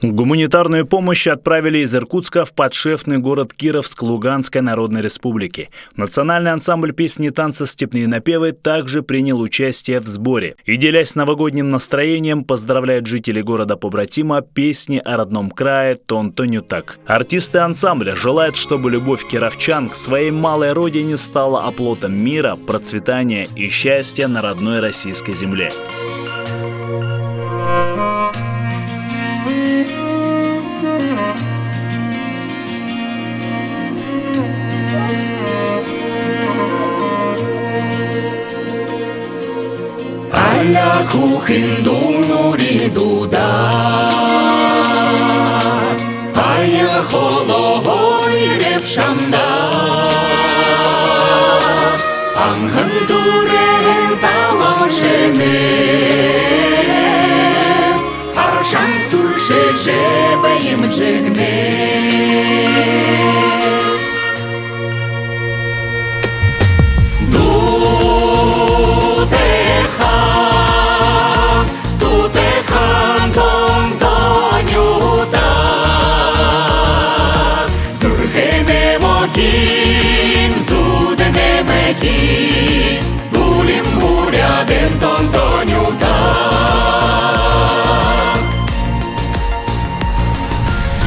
Гуманитарную помощь отправили из Иркутска в подшефный город Кировск Луганской Народной Республики. Национальный ансамбль песни и танца «Степные напевы» также принял участие в сборе. И, делясь новогодним настроением, поздравляют жителей города-побратима песни о родном крае «Тон-тонютак». Артисты ансамбля желают, чтобы любовь кировчан к своей малой родине стала оплотом мира, процветания и счастья на родной российской земле. Аля кухинду нуридуда, ая хологой репшамда, ангын турен талашене, аршан сурше жебаем жегне. Гулим буряден тон-тонюта,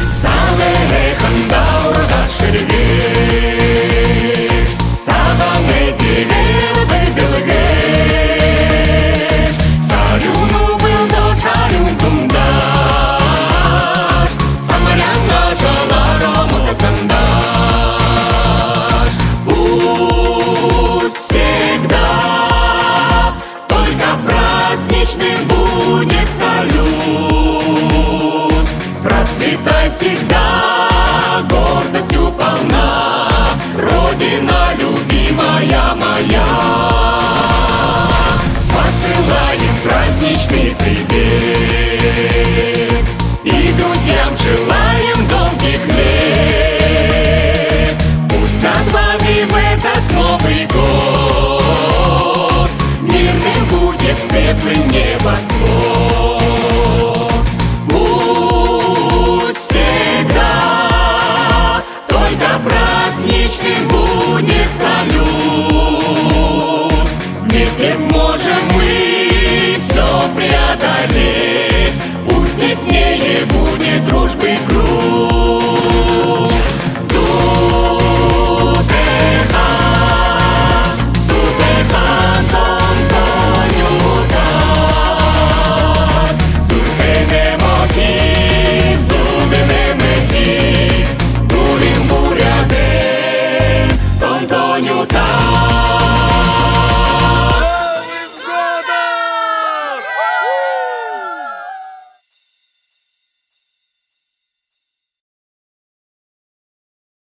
салехан даурга шергеш, саганы дивер бедылгеш, салюну был до шалюн зундаш, самарянга жаларом зандаш. Будет салют, процветай всегда, гордостью полна, Родина любимая моя. Посылаем праздничный привет и друзьям желаем долгих лет. Пусть над вами в этот Новый год мирным будет светлый небосвод.